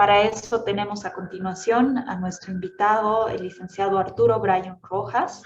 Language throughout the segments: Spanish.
Para eso tenemos a continuación a nuestro invitado, el licenciado Arturo Bryan Rojas,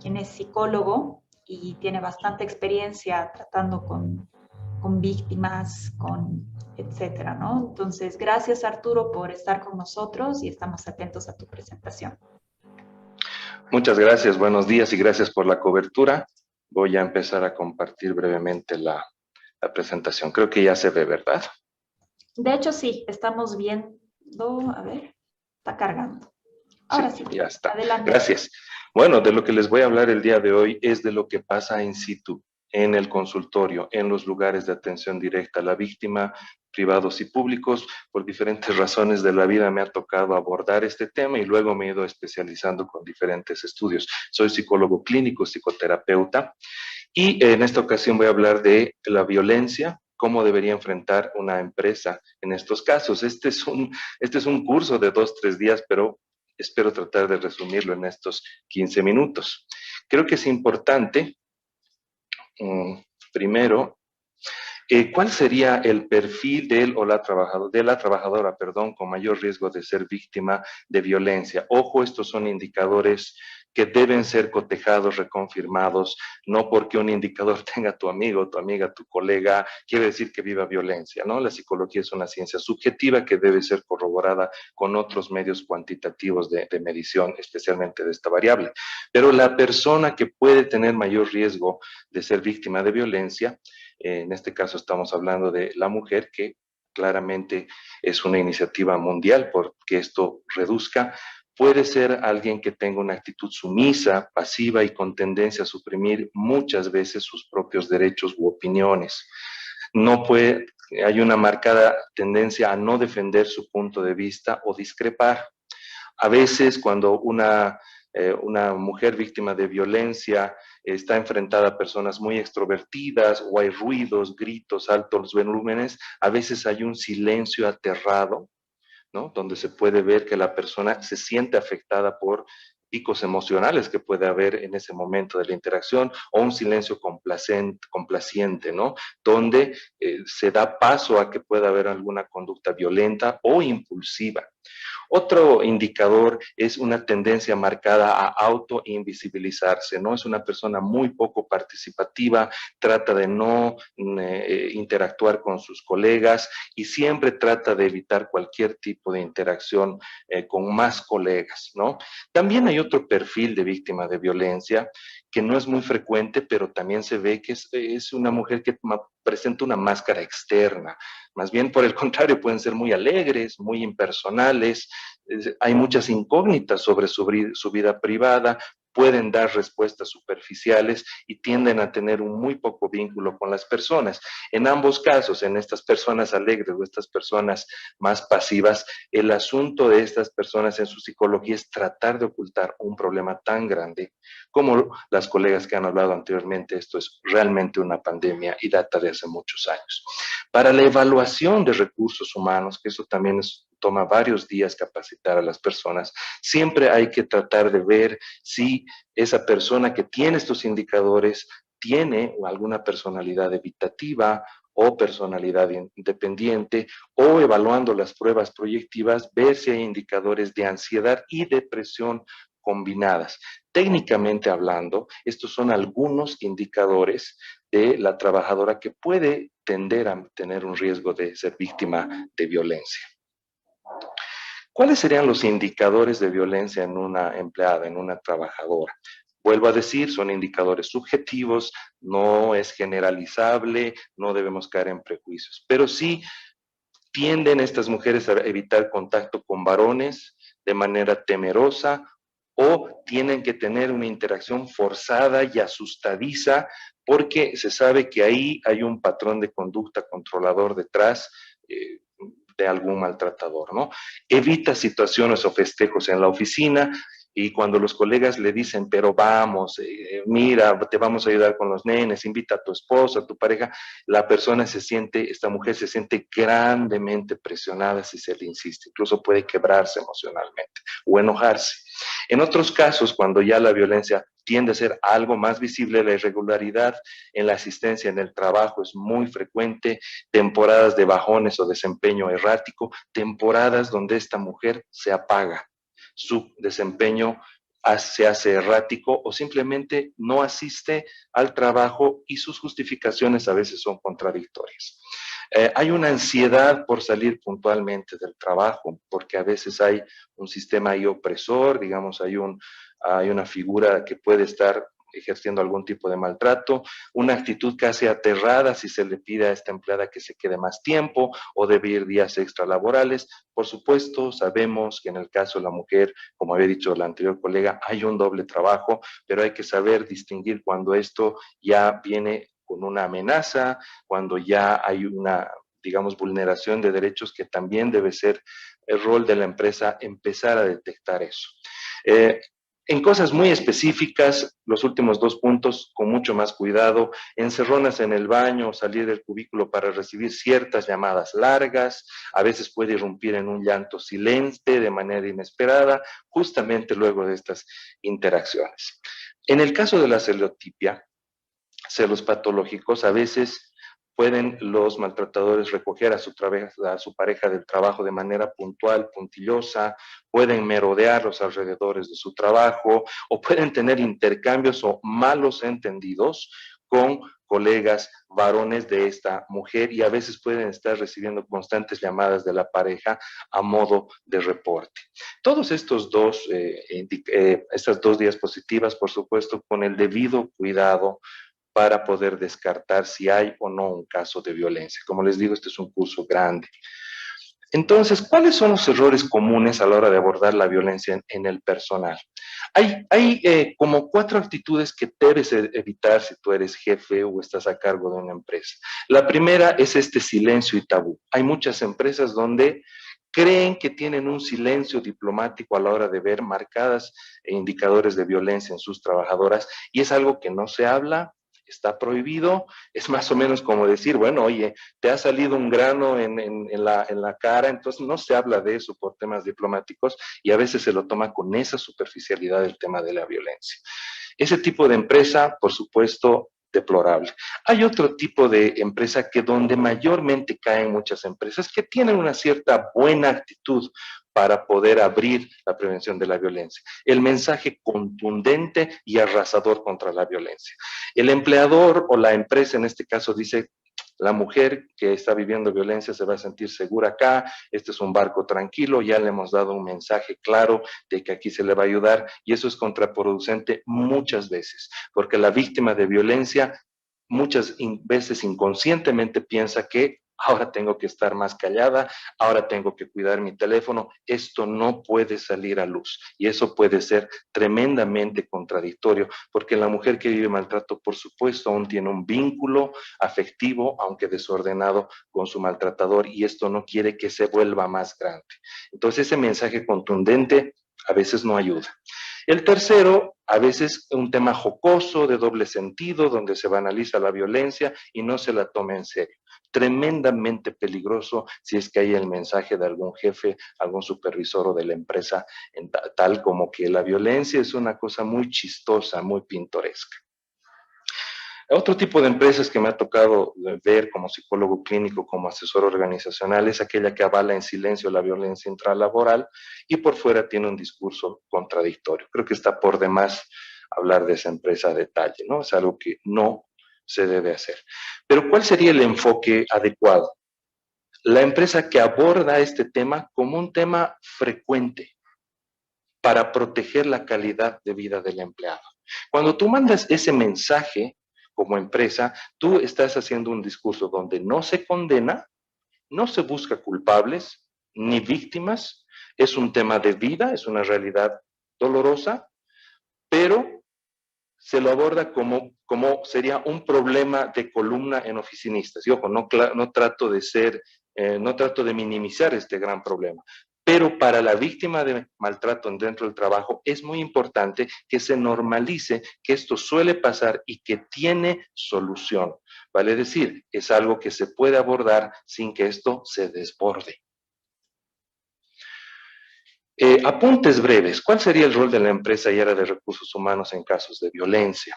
quien es psicólogo y tiene bastante experiencia tratando con víctimas, etcétera, ¿no? Entonces, gracias Arturo por estar con nosotros y estamos atentos a tu presentación. Muchas gracias, buenos días y gracias por la cobertura. Voy a empezar a compartir brevemente la presentación. Creo que ya se ve, ¿verdad? De hecho, sí, estamos viendo, a ver, está cargando. Ahora sí, ya está. Adelante. Gracias. Bueno, de lo que les voy a hablar el día de hoy es de lo que pasa in situ, en el consultorio, en los lugares de atención directa a la víctima, privados y públicos. Por diferentes razones de la vida me ha tocado abordar este tema y luego me he ido especializando con diferentes estudios. Soy psicólogo clínico, psicoterapeuta, y en esta ocasión voy a hablar de la violencia, cómo debería enfrentar una empresa en estos casos. Este es un curso de 2-3 días, pero espero tratar de resumirlo en estos 15 minutos. Creo que es importante, primero, ¿cuál sería el perfil de él o de la trabajadora, con mayor riesgo de ser víctima de violencia? Ojo, estos son indicadores que deben ser cotejados, reconfirmados, no porque un indicador tenga tu amigo, tu amiga, tu colega, quiere decir que viva violencia, ¿no? La psicología es una ciencia subjetiva que debe ser corroborada con otros medios cuantitativos de medición, especialmente de esta variable. Pero la persona que puede tener mayor riesgo de ser víctima de violencia, en este caso estamos hablando de la mujer, que claramente es una iniciativa mundial porque esto reduzca. Puede ser alguien que tenga una actitud sumisa, pasiva y con tendencia a suprimir muchas veces sus propios derechos u opiniones. Hay una marcada tendencia a no defender su punto de vista o discrepar. A veces cuando una mujer víctima de violencia está enfrentada a personas muy extrovertidas o hay ruidos, gritos, altos volúmenes, a veces hay un silencio aterrado, ¿no? Donde se puede ver que la persona se siente afectada por picos emocionales que puede haber en ese momento de la interacción, o un silencio complaciente, ¿no? Donde se da paso a que pueda haber alguna conducta violenta o impulsiva. Otro indicador es una tendencia marcada a autoinvisibilizarse, ¿no? Es una persona muy poco participativa, trata de no interactuar con sus colegas y siempre trata de evitar cualquier tipo de interacción con más colegas, ¿no? También hay otro perfil de víctima de violencia que no es muy frecuente, pero también se ve que es una mujer que presenta una máscara externa. Más bien, por el contrario, pueden ser muy alegres, muy impersonales, hay muchas incógnitas sobre su vida privada, pueden dar respuestas superficiales y tienden a tener un muy poco vínculo con las personas. En ambos casos, en estas personas alegres o estas personas más pasivas, el asunto de estas personas en su psicología es tratar de ocultar un problema tan grande como las colegas que han hablado anteriormente. Esto es realmente una pandemia y data de hace muchos años. Para la evaluación de recursos humanos, que eso también toma varios días capacitar a las personas, siempre hay que tratar de ver si esa persona que tiene estos indicadores tiene alguna personalidad evitativa o personalidad independiente, o evaluando las pruebas proyectivas, ver si hay indicadores de ansiedad y depresión combinadas. Técnicamente hablando, estos son algunos indicadores de la trabajadora que puede tender a tener un riesgo de ser víctima de violencia. ¿Cuáles serían los indicadores de violencia en una empleada, en una trabajadora? Vuelvo a decir, son indicadores subjetivos, no es generalizable, no debemos caer en prejuicios, pero sí tienden estas mujeres a evitar contacto con varones de manera temerosa, o tienen que tener una interacción forzada y asustadiza porque se sabe que ahí hay un patrón de conducta controlador detrás de algún maltratador, ¿no? Evita situaciones o festejos en la oficina, y cuando los colegas le dicen, pero vamos, mira, te vamos a ayudar con los nenes, invita a tu esposa, a tu pareja, esta mujer se siente grandemente presionada si se le insiste, incluso puede quebrarse emocionalmente o enojarse. En otros casos, cuando ya la violencia tiende a ser algo más visible. La irregularidad en la asistencia en el trabajo es muy frecuente, temporadas de bajones o desempeño errático, temporadas donde esta mujer se apaga, su desempeño se hace errático o simplemente no asiste al trabajo y sus justificaciones a veces son contradictorias. Hay una ansiedad por salir puntualmente del trabajo, porque a veces hay un sistema ahí opresor, digamos, hay una figura que puede estar ejerciendo algún tipo de maltrato, una actitud casi aterrada si se le pide a esta empleada que se quede más tiempo o debe ir días extralaborales. Por supuesto, sabemos que en el caso de la mujer, como había dicho la anterior colega, hay un doble trabajo, pero hay que saber distinguir cuando esto ya viene con una amenaza, cuando ya hay una, digamos, vulneración de derechos, que también debe ser el rol de la empresa empezar a detectar eso. En cosas muy específicas, los últimos 2 puntos, con mucho más cuidado, encerronas en el baño, salir del cubículo para recibir ciertas llamadas largas, a veces puede irrumpir en un llanto silente de manera inesperada, justamente luego de estas interacciones. En el caso de la celotipia, celos patológicos, a veces pueden los maltratadores recoger a su pareja del trabajo de manera puntual, puntillosa, pueden merodear los alrededores de su trabajo o pueden tener intercambios o malos entendidos con colegas varones de esta mujer y a veces pueden estar recibiendo constantes llamadas de la pareja a modo de reporte. Todos estas 2 diapositivas, por supuesto, con el debido cuidado para poder descartar si hay o no un caso de violencia. Como les digo, este es un curso grande. Entonces, ¿cuáles son los errores comunes a la hora de abordar la violencia en el personal? Hay como 4 actitudes que debes evitar si tú eres jefe o estás a cargo de una empresa. La primera es este silencio y tabú. Hay muchas empresas donde creen que tienen un silencio diplomático a la hora de ver marcadas indicadores de violencia en sus trabajadoras y es algo que no se habla, está prohibido, es más o menos como decir, bueno, oye, te ha salido un grano en la cara, entonces no se habla de eso por temas diplomáticos y a veces se lo toma con esa superficialidad el tema de la violencia. Ese tipo de empresa, por supuesto, deplorable. Hay otro tipo de empresa que donde mayormente caen muchas empresas que tienen una cierta buena actitud para poder abrir la prevención de la violencia. El mensaje contundente y arrasador contra la violencia. El empleador o la empresa en este caso dice, la mujer que está viviendo violencia se va a sentir segura acá, este es un barco tranquilo, ya le hemos dado un mensaje claro de que aquí se le va a ayudar y eso es contraproducente muchas veces, porque la víctima de violencia muchas veces inconscientemente piensa que ahora tengo que estar más callada, ahora tengo que cuidar mi teléfono, esto no puede salir a luz y eso puede ser tremendamente contradictorio, porque la mujer que vive maltrato, por supuesto, aún tiene un vínculo afectivo, aunque desordenado, con su maltratador y esto no quiere que se vuelva más grande. Entonces ese mensaje contundente a veces no ayuda. El tercero, a veces un tema jocoso, de doble sentido, donde se banaliza la violencia y no se la toma en serio. Tremendamente peligroso si es que hay el mensaje de algún jefe, algún supervisor o de la empresa, tal como que la violencia es una cosa muy chistosa, muy pintoresca. Otro tipo de empresas que me ha tocado ver como psicólogo clínico, como asesor organizacional, es aquella que avala en silencio la violencia intralaboral y por fuera tiene un discurso contradictorio. Creo que está por demás hablar de esa empresa a detalle, ¿no? Es algo que no se debe hacer. Pero ¿cuál sería el enfoque adecuado? La empresa que aborda este tema como un tema frecuente para proteger la calidad de vida del empleado. Cuando tú mandas ese mensaje como empresa, tú estás haciendo un discurso donde no se condena, no se busca culpables ni víctimas, es un tema de vida, es una realidad dolorosa, pero se lo aborda como sería un problema de columna en oficinistas. Y ojo, no trato de minimizar este gran problema. Pero para la víctima de maltrato dentro del trabajo es muy importante que se normalice que esto suele pasar y que tiene solución. Vale decir, es algo que se puede abordar sin que esto se desborde. Apuntes breves. ¿Cuál sería el rol de la empresa y área de recursos humanos en casos de violencia?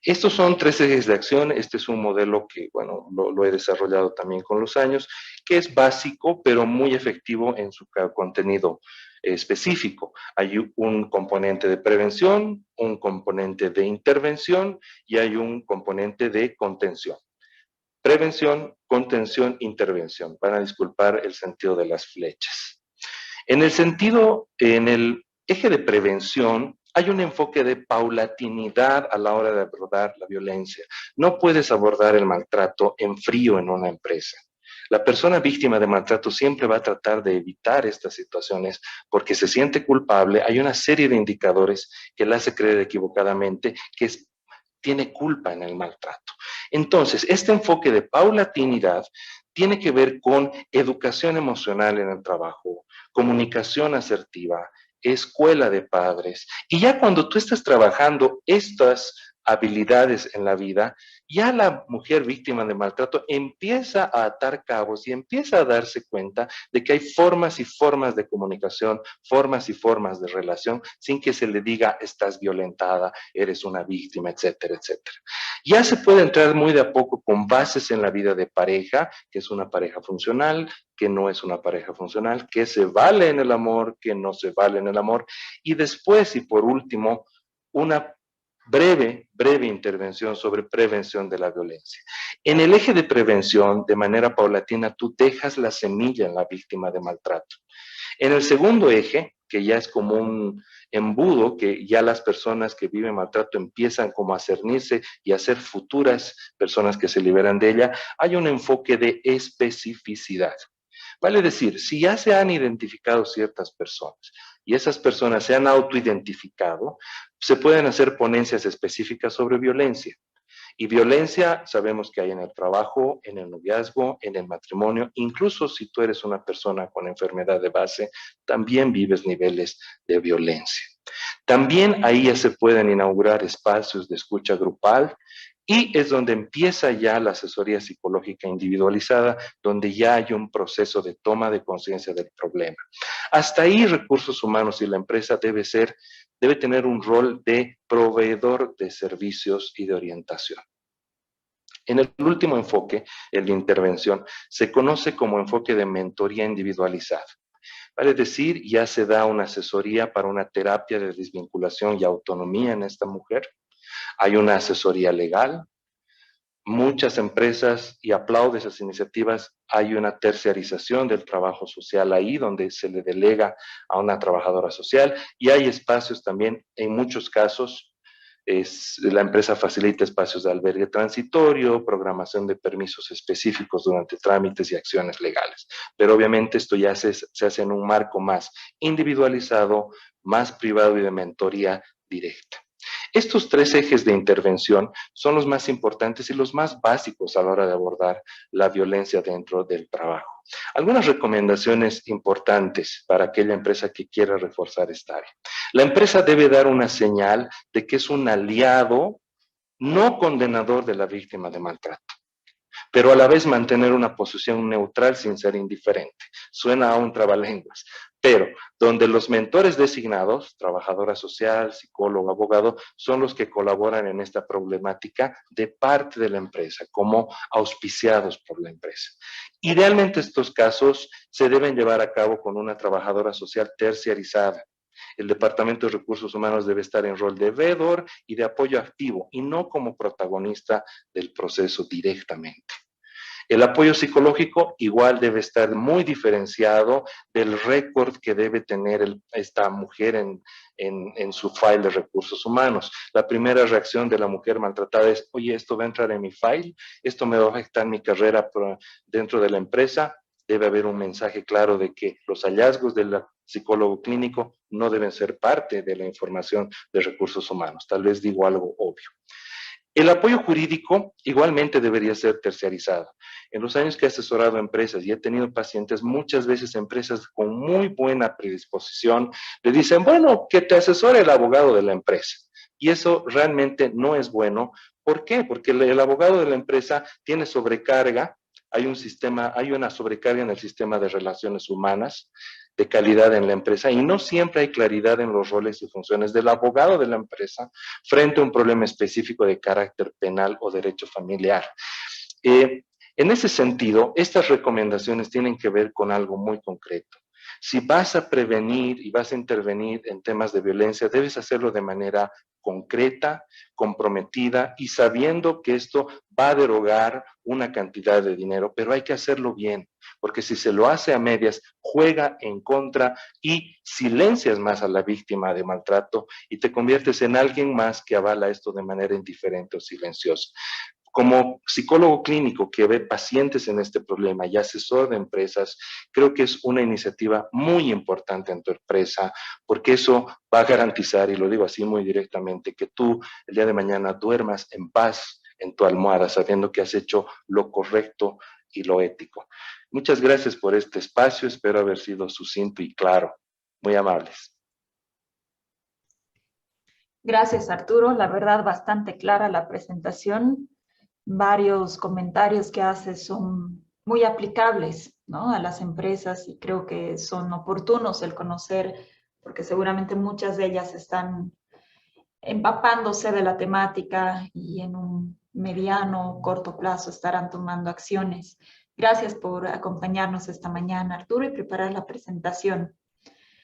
Estos son 3 ejes de acción. Este es un modelo que, bueno, lo he desarrollado también con los años, que es básico, pero muy efectivo en su contenido específico. Hay un componente de prevención, un componente de intervención y hay un componente de contención. Prevención, contención, intervención. Van a disculpar el sentido de las flechas. En el eje de prevención, hay un enfoque de paulatinidad a la hora de abordar la violencia. No puedes abordar el maltrato en frío en una empresa. La persona víctima de maltrato siempre va a tratar de evitar estas situaciones porque se siente culpable. Hay una serie de indicadores que le hace creer equivocadamente que tiene culpa en el maltrato. Entonces, este enfoque de paulatinidad tiene que ver con educación emocional en el trabajo, comunicación asertiva, escuela de padres. Y ya cuando tú estás trabajando estas habilidades en la vida, ya la mujer víctima de maltrato empieza a atar cabos y empieza a darse cuenta de que hay formas y formas de comunicación, formas y formas de relación, sin que se le diga estás violentada, eres una víctima, etcétera, etcétera. Ya se puede entrar muy de a poco con bases en la vida de pareja, que es una pareja funcional, que no es una pareja funcional, que se vale en el amor, que no se vale en el amor. Y después, y por último, una breve intervención sobre prevención de la violencia. En el eje de prevención, de manera paulatina, tú dejas la semilla en la víctima de maltrato. En el segundo eje, que ya es como un embudo, que ya las personas que viven maltrato empiezan como a cernirse y a ser futuras personas que se liberan de ella, hay un enfoque de especificidad. Vale decir, si ya se han identificado ciertas personas y esas personas se han autoidentificado, se pueden hacer ponencias específicas sobre violencia. Y violencia sabemos que hay en el trabajo, en el noviazgo, en el matrimonio, incluso si tú eres una persona con enfermedad de base, también vives niveles de violencia. También ahí ya se pueden inaugurar espacios de escucha grupal y es donde empieza ya la asesoría psicológica individualizada, donde ya hay un proceso de toma de conciencia del problema. Hasta ahí recursos humanos y la empresa debe tener un rol de proveedor de servicios y de orientación. En el último enfoque, el de intervención, se conoce como enfoque de mentoría individualizada. Vale decir, ya se da una asesoría para una terapia de desvinculación y autonomía en esta mujer. Hay una asesoría legal. Muchas empresas, y aplaudo esas iniciativas, hay una terciarización del trabajo social ahí, donde se le delega a una trabajadora social, y hay espacios también, en muchos casos, la empresa facilita espacios de albergue transitorio, programación de permisos específicos durante trámites y acciones legales. Pero obviamente esto ya se hace en un marco más individualizado, más privado y de mentoría directa. Estos 3 ejes de intervención son los más importantes y los más básicos a la hora de abordar la violencia dentro del trabajo. Algunas recomendaciones importantes para aquella empresa que quiera reforzar esta área. La empresa debe dar una señal de que es un aliado no condenador de la víctima de maltrato, pero a la vez mantener una posición neutral sin ser indiferente. Suena a un trabalenguas, pero donde los mentores designados, trabajadora social, psicólogo, abogado, son los que colaboran en esta problemática de parte de la empresa, como auspiciados por la empresa. Idealmente estos casos se deben llevar a cabo con una trabajadora social terciarizada. El Departamento de Recursos Humanos debe estar en rol de veedor y de apoyo activo y no como protagonista del proceso directamente. El apoyo psicológico igual debe estar muy diferenciado del récord que debe tener esta mujer en su file de recursos humanos. La primera reacción de la mujer maltratada es, oye, esto va a entrar en mi file, esto me va a afectar mi carrera dentro de la empresa. Debe haber un mensaje claro de que los hallazgos del psicólogo clínico no deben ser parte de la información de recursos humanos. Tal vez digo algo obvio. El apoyo jurídico igualmente debería ser terciarizado. En los años que he asesorado a empresas y he tenido pacientes, muchas veces empresas con muy buena predisposición le dicen, bueno, que te asesore el abogado de la empresa. Y eso realmente no es bueno. ¿Por qué? Porque el abogado de la empresa tiene sobrecarga, hay una sobrecarga en el sistema de relaciones humanas, de calidad en la empresa y no siempre hay claridad en los roles y funciones del abogado de la empresa frente a un problema específico de carácter penal o derecho familiar. En ese sentido, estas recomendaciones tienen que ver con algo muy concreto. Si vas a prevenir y vas a intervenir en temas de violencia, debes hacerlo de manera concreta, comprometida y sabiendo que esto va a derogar una cantidad de dinero, pero hay que hacerlo bien, porque si se lo hace a medias, juega en contra y silencias más a la víctima de maltrato y te conviertes en alguien más que avala esto de manera indiferente o silenciosa. Como psicólogo clínico que ve pacientes en este problema y asesor de empresas, creo que es una iniciativa muy importante en tu empresa, porque eso va a garantizar, y lo digo así muy directamente, que tú el día de mañana duermas en paz en tu almohada, sabiendo que has hecho lo correcto y lo ético. Muchas gracias por este espacio, espero haber sido sucinto y claro. Muy amables. Gracias, Arturo. La verdad, bastante clara la presentación. Varios comentarios que haces son muy aplicables, ¿no?, a las empresas y creo que son oportunos el conocer, porque seguramente muchas de ellas están empapándose de la temática y en un mediano o corto plazo estarán tomando acciones. Gracias por acompañarnos esta mañana, Arturo, y preparar la presentación.